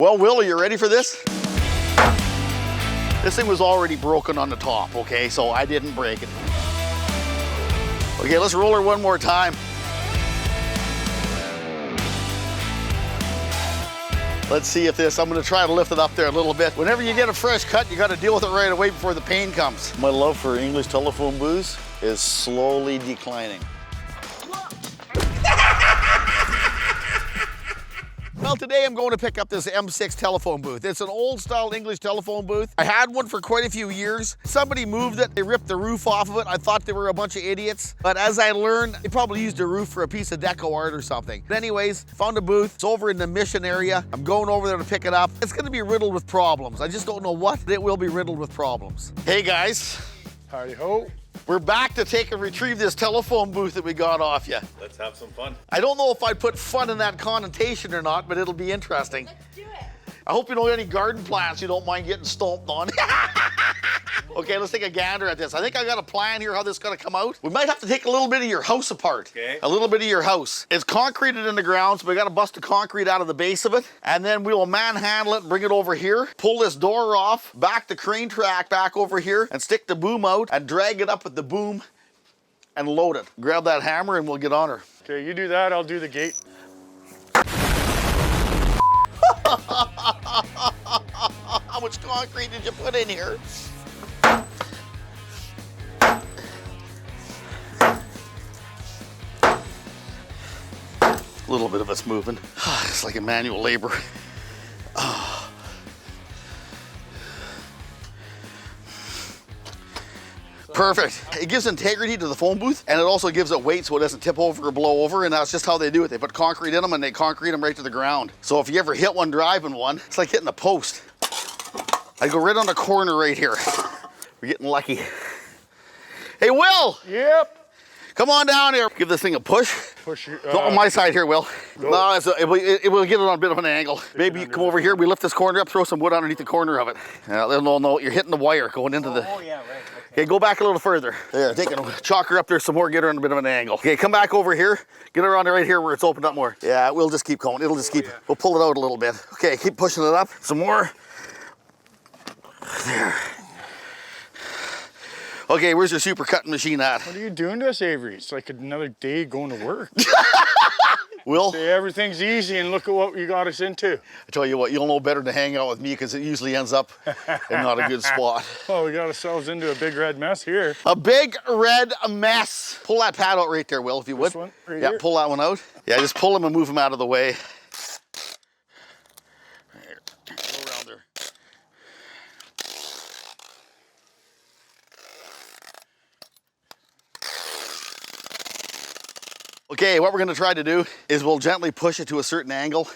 Well, Will, are you ready for this? This thing was already broken on the top, okay? So I didn't break it. Okay, let's roll her one more time. Let's see if this, I'm gonna try to lift it up there a little bit. Whenever you get a fresh cut, you gotta deal with it right away before the pain comes. My love for English telephone booths is slowly declining. Well, today I'm going to pick up this M6 telephone booth. It's an old style English telephone booth. I had one for quite a few years. Somebody moved it, they ripped the roof off of it. I thought they were a bunch of idiots, but as I learned, they probably used the roof for a piece of deco art or something. But anyways, found a booth. It's over in the Mission area. I'm going over there to pick it up. It's gonna be riddled with problems. I just don't know what, but it will be riddled with problems. Hey guys. Howdy ho. We're back to take and retrieve this telephone booth that we got off you. Let's have some fun. I don't know if I'd put fun in that connotation or not, but it'll be interesting. Let's do it. I hope you don't have any garden plants you don't mind getting stomped on. Okay, let's take a gander at this. I think I got a plan here how this is gonna come out. We might have to take a little bit of your house apart. Okay. A little bit of your house. It's concreted in the ground, so we gotta bust the concrete out of the base of it. And then we will manhandle it and bring it over here, pull this door off, back the crane track back over here, and stick the boom out and drag it up with the boom and load it. Grab that hammer and we'll get on her. Okay, you do that, I'll do the gate. How much concrete did you put in here? A little bit of it's moving. It's like a manual labor. Perfect. It gives integrity to the phone booth, and it also gives it weight so it doesn't tip over or blow over, and that's just how they do it. They put concrete in them and they concrete them right to the ground. So if you ever hit one driving one, it's like hitting a post. I go right on the corner right here. We're getting lucky. Hey, Will! Yep. Come on down here. Give this thing a push. Push your, Go on my side here, Will. Go. No, it will get it on a bit of an angle. Maybe you come over here, we lift this corner up, throw some wood underneath the corner of it. No, you're hitting the wire going into the... Oh, yeah, right. Okay, go back a little further. There, take it, chalk her up there some more, get her on a bit of an angle. Okay, come back over here, get her on right here where it's opened up more. Yeah, we'll just keep going. It'll just keep, we'll pull it out a little bit. Okay, keep pushing it up, some more. There. Okay, where's your super cutting machine at? What are you doing to us, Avery? It's like another day going to work. Will? Say everything's easy and look at what you got us into. I tell you what, you'll know better to hang out with me because it usually ends up in not a good spot. Oh, we got ourselves into a big red mess here. A big red mess. Pull that pad out right there, Will, if you would. This one right Yeah, here? pull that one out. Yeah, just pull him and move him out of the way. There. Go around there. Okay, what we're gonna try to do is we'll gently push it to a certain angle.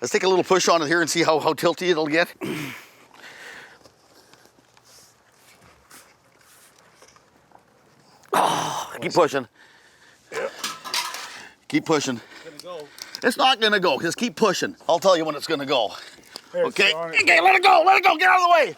Let's take a little push on it here and see how tilty it'll get. Oh, keep pushing. Yep. Keep pushing. It's gonna go. It's not gonna go, just keep pushing. I'll tell you when it's gonna go. There, Okay, it's on it. okay, let it go, get out of the way.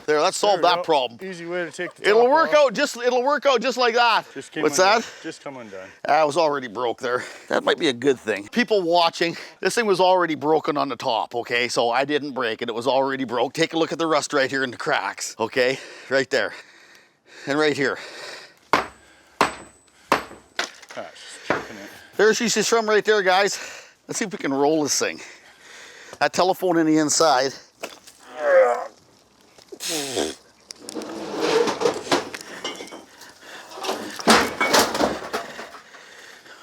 There, let's solve There we that go. problem. Easy way to take the It'll top work off. out it'll work out just like that. Just came What's undone. that? Just come undone. I was already broke there. That might be a good thing. People watching, this thing was already broken on the top, okay? So I didn't break it, it was already broke. Take a look at the rust right here in the cracks, okay? Right there, and right here. Ah, it's just chipping it. There she's from right there, guys. Let's see if we can roll this thing. That telephone in the inside.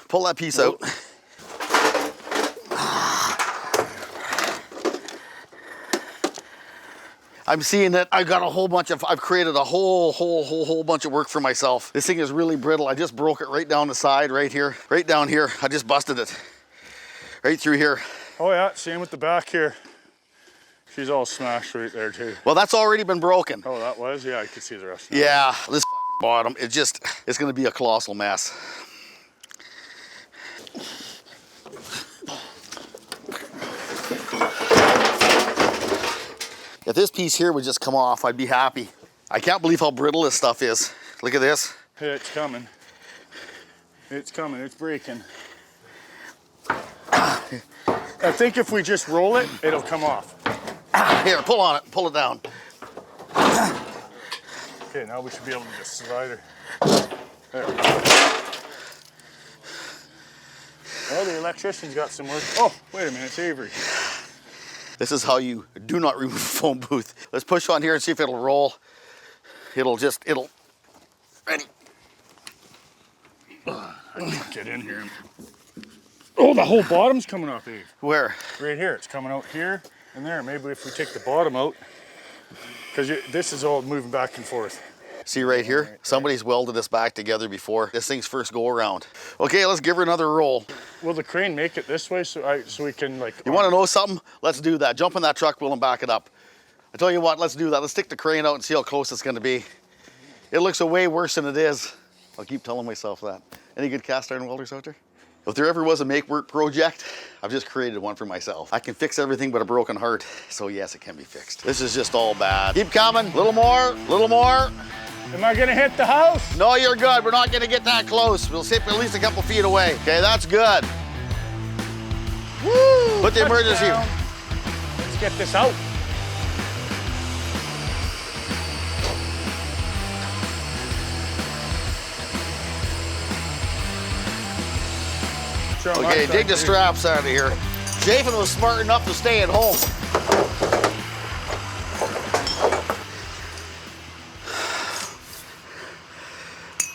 Pull that piece out. I'm seeing that I've created a whole bunch of work for myself. This thing is really brittle. I just broke it right down the side, right here, right down here. I just busted it. Right through here. Oh yeah, same with the back here. She's all smashed right there too. Well, that's already been broken. Oh, that was? Yeah, I could see the rest. Now. Yeah, this bottom, it's gonna be a colossal mess. If this piece here would just come off, I'd be happy. I can't believe how brittle this stuff is. Look at this. Hey, it's coming. It's coming, it's breaking. I think if we just roll it, it'll come off. Here, pull on it, pull it down. Okay, now we should be able to just slide her. There. Well, the electrician's got some work. Oh, wait a minute, it's Avery. This is how you do not remove a phone booth. Let's push on here and see if it'll roll. It'll, ready. I can't get in here. Oh, the whole bottom's coming off, Ave. Where? Right here, it's coming out here and there. Maybe if we take the bottom out, because this is all moving back and forth. See right here? Somebody's welded this back together before this thing's first go around. Okay, let's give her another roll. Will the crane make it this way so we can like... You want to know something? Let's do that. Jump in that truck wheel and back it up. I tell you what, let's do that. Let's stick the crane out and see how close it's going to be. It looks way worse than it is. I'll keep telling myself that. Any good cast iron welders out there? If there ever was a make work project, I've just created one for myself. I can fix everything but a broken heart, so yes, it can be fixed. This is just all bad. Keep coming, little more, little more. Am I gonna hit the house? No, you're good. We're not gonna get that close. We'll sit at least a couple feet away. Okay, that's good. Woo! Put the emergency. Let's get this out. Okay, dig the straps out of here. Japhon was smart enough to stay at home.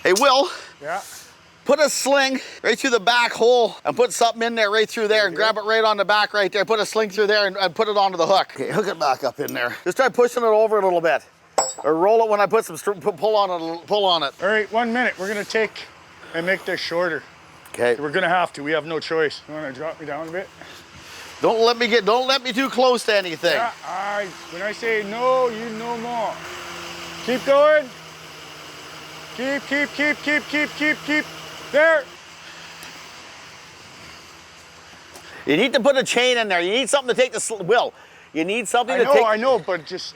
Hey, Will. Yeah? Put a sling right through the back hole and put something in there right through there and grab it right on the back right there. Put a sling through there and put it onto the hook. Okay, hook it back up in there. Just try pushing it over a little bit. Or roll it when I put some, pull on it. All right, 1 minute. We're gonna take and make this shorter. Okay. We're gonna have to, we have no choice. You wanna drop me down a bit? Don't let me too close to anything. Yeah, when I say no, you know more. Keep going. Keep. There. You need to put a chain in there. You need something to take the, Will, you need something to take. I know, but just,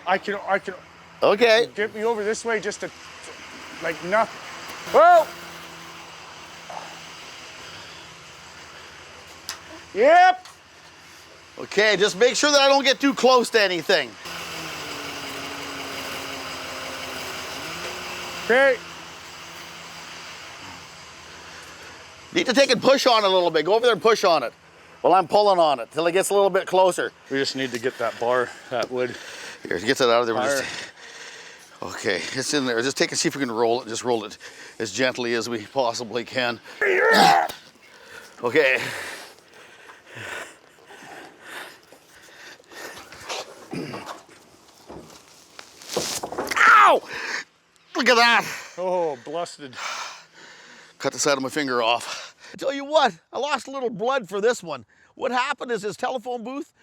I can. Okay. Get me over this way just to, like nothing. Whoa. Yep. Okay, just make sure that I don't get too close to anything. Okay. Need to take and push on it a little bit. Go over there and push on it while I'm pulling on it till it gets a little bit closer. We just need to get that bar, that wood. Here, get that out of there. Okay, it's in there. Just take and see if we can roll it. Just roll it as gently as we possibly can. Yeah. Okay. Ow! Look at that. Oh, blasted. Cut the side of my finger off. I tell you what, I lost a little blood for this one. What happened is his telephone booth,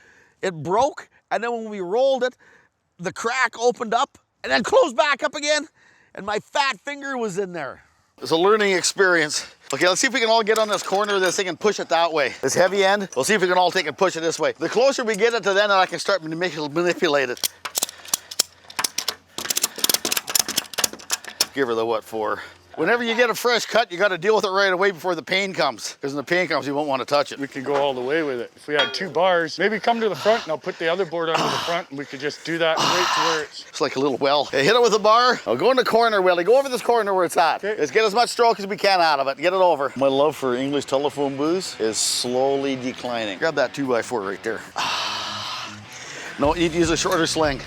it broke, and then when we rolled it, the crack opened up and then closed back up again, and my fat finger was in there. It's a learning experience. Okay, let's see if we can all get on this corner of this thing and push it that way. This heavy end, we'll see if we can all take and push it this way. The closer we get it to then, I can start manipulate it. Give her the what for. Whenever you get a fresh cut, you got to deal with it right away before the pain comes. Because when the pain comes, you won't want to touch it. We could go all the way with it. If we had 2 bars, maybe come to the front and I'll put the other board onto the front and we could just do that right to where it's... It's like a little well. Hey, hit it with a bar. I'll go in the corner, Willie. Go over this corner where it's at. Okay. Let's get as much stroke as we can out of it. Get it over. My love for English telephone booths is slowly declining. Grab that 2x4 right there. No, you need to use a shorter sling.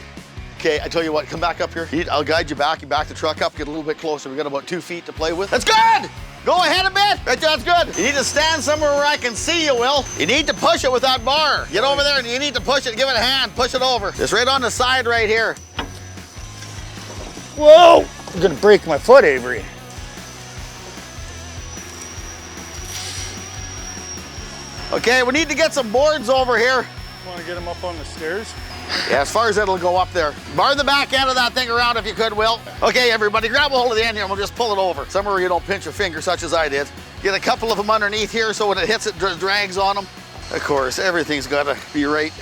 Okay, I tell you what, come back up here. I'll guide you back. You back the truck up, get a little bit closer. We got about 2 feet to play with. That's good! Go ahead a bit. Right there, that's good. You need to stand somewhere where I can see you, Will. You need to push it with that bar. Get over there and you need to push it. Give it a hand. Push it over. Just right on the side right here. Whoa! I'm gonna break my foot, Avery. Okay, we need to get some boards over here. Want to get them up on the stairs? Yeah, as far as it'll go up there. Bar the back end of that thing around if you could, Will. Okay, everybody, grab a hold of the end here and we'll just pull it over. Somewhere where you don't pinch your finger, such as I did. Get a couple of them underneath here so when it hits, it drags on them. Of course, everything's got to be right.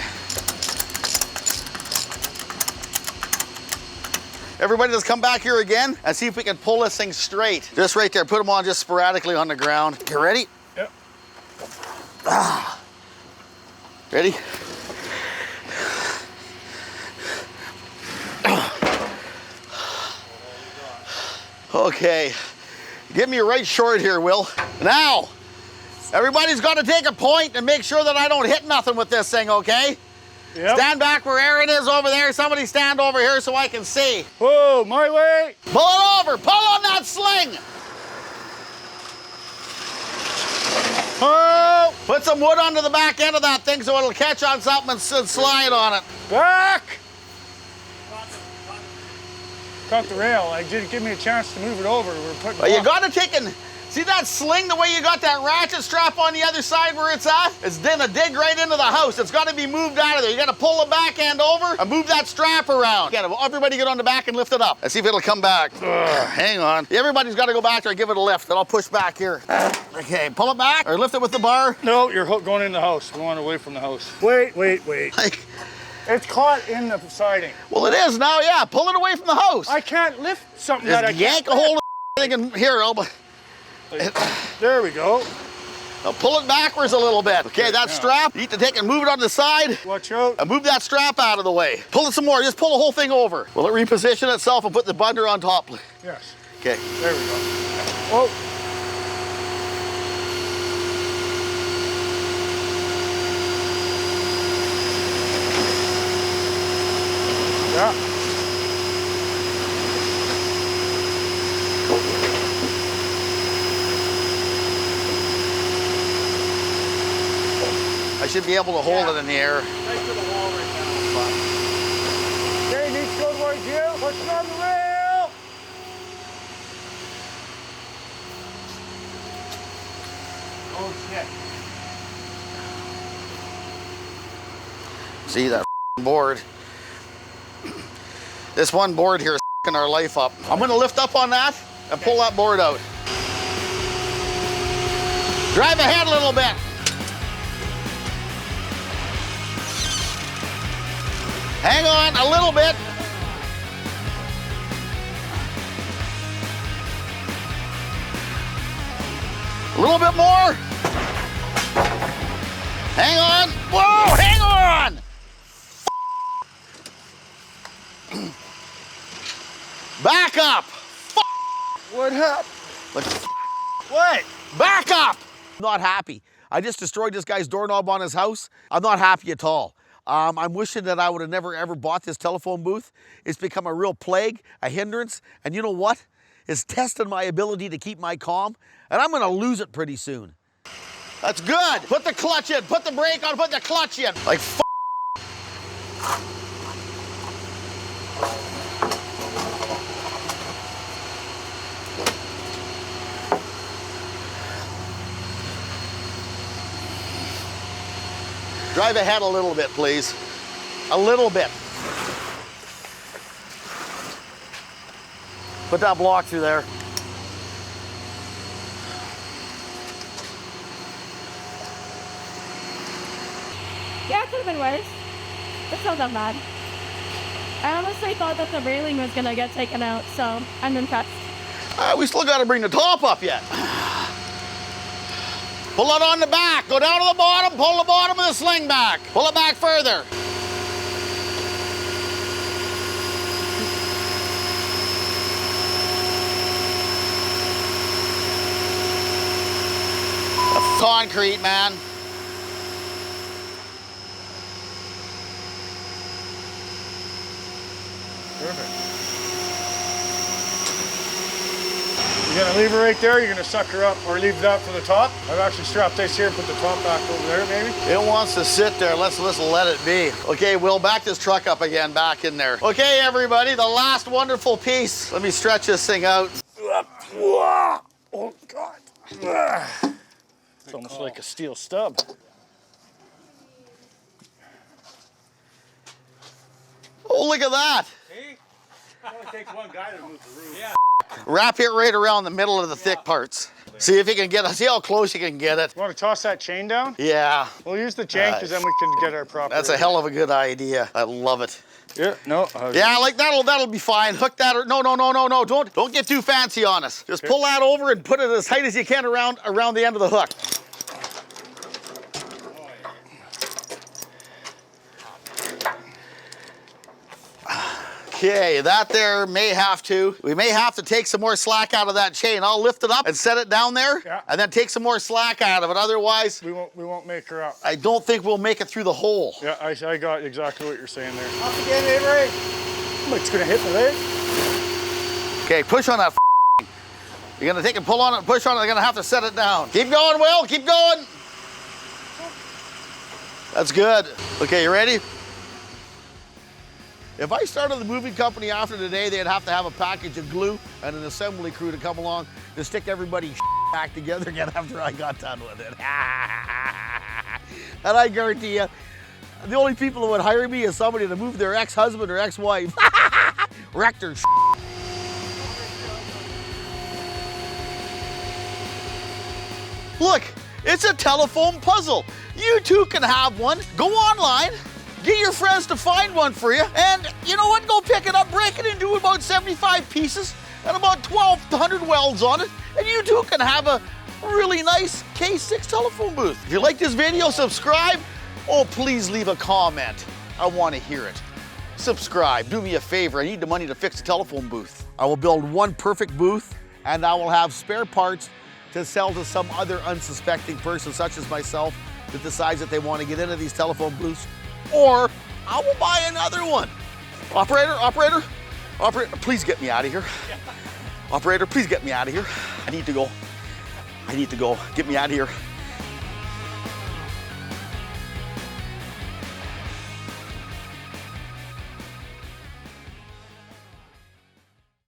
Everybody, let's come back here again and see if we can pull this thing straight. Just right there. Put them on just sporadically on the ground. You ready? Yep. Ready? Okay, give me a right short here, Will. Now, everybody's got to take a point and make sure that I don't hit nothing with this thing, okay? Yep. Stand back where Aaron is over there. Somebody stand over here so I can see. Whoa, my way. Pull it over, pull on that sling. Oh, Put some wood onto the back end of that thing so it'll catch on something and slide on it. back. Caught the rail. Like, didn't give me a chance to move it over. We're putting. Well, you got to take and see that sling, the way you got that ratchet strap on the other side where it's at? It's gonna dig right into the house. It's got to be moved out of there. You got to pull the back end over and move that strap around. Everybody get on the back and lift it up and see if it'll come back. Hang on. Everybody's got to go back there and give it a lift. And I'll push back here. Okay, pull it back or lift it with the bar. No, you're going in the house. We want it away from the house. Wait. Like, It's caught in the siding. well, it is now, yeah. Pull it away from the house. I can't lift something that I Just yank can't a hold of the thing and here, There we go. Now pull it backwards a little bit. Okay, that now. strap, you need to take and move it on the side Watch out. and move that strap out of the way. Pull it some more, just pull the whole thing over. Will it reposition itself and put the binder on top? Yes. Okay. There we go. Oh. Yeah. I should be able to hold it in the air. Right to the wall right now. Okay, needs to go towards you. Push it on the rail. Oh shit. See that board? This one board here is our life up. I'm gonna lift up on that and pull that board out. Drive ahead a little bit. Hang on a little bit. A little bit more. Hang on. Whoa, hang on. Back up. What happened? What? Back up. Not happy. I just destroyed this guy's doorknob on his house. I'm not happy at all. I'm wishing that I would have never ever bought this telephone booth. It's become a real plague, a hindrance, and you know what? It's tested my ability to keep my calm, and I'm gonna lose it pretty soon. That's good. Put the clutch in, put the brake on, put the clutch in. Like drive ahead a little bit, please. A little bit. Put that block through there. Yeah, it could have been worse. It's not that bad. I honestly thought that the railing was gonna get taken out, so I'm impressed. We still gotta bring the top up yet. Pull it on the back, go down to the bottom, pull the bottom of the sling back. Pull it back further. That's concrete, man. Perfect. You're gonna leave her right there, you're gonna suck her up, or leave that for the top. I've actually strapped this here and put the top back over there, maybe. It wants to sit there. Let's let it be. Okay, we'll back this truck up again, back in there. Okay, everybody, the last wonderful piece. Let me stretch this thing out. Oh, God. It's almost like a steel stub. Oh, look at that. See? It only takes one guy to move the roof. Yeah. Wrap it right around the middle of the thick parts. See if you can get it. See how close you can get it. You want to toss that chain down? Yeah. We'll use the chain because then we can get our proper. That's a hell of a good idea. I love it. Yeah, no. Yeah, like that'll be fine. Hook that or no. Don't get too fancy on us. Just pull that over and put it as tight as you can around the end of the hook. Okay, that there we may have to take some more slack out of that chain. I'll lift it up and set it down there, Yeah. and then take some more slack out of it. Otherwise, We won't make her up. I don't think we'll make it through the hole. Yeah, I got exactly what you're saying there. Up again, Avery. It's gonna hit my leg. Okay, push on that. You're gonna take and pull on it and push on it. They're gonna have to set it down. Keep going, Will, keep going. That's good. Okay, you ready? If I started the moving company after today, they'd have to have a package of glue and an assembly crew to come along to stick everybody's back together again after I got done with it. And I guarantee you, the only people who would hire me is somebody to move their ex-husband or ex-wife. Wrecked their Look, it's a telephone puzzle. You too can have one. Go online, get your friends to find one for you, and you know what? Go pick it up, break it into about 75 pieces and about 1,200 welds on it, and you too can have a really nice K6 telephone booth. If you like this video, subscribe. Oh, please leave a comment. I want to hear it. Subscribe, do me a favor. I need the money to fix the telephone booth. I will build one perfect booth, and I will have spare parts to sell to some other unsuspecting person, such as myself, that decides that they want to get into these telephone booths, or I will buy another one. Operator, please get me out of here. Operator, please get me out of here. I need to go. Get me out of here.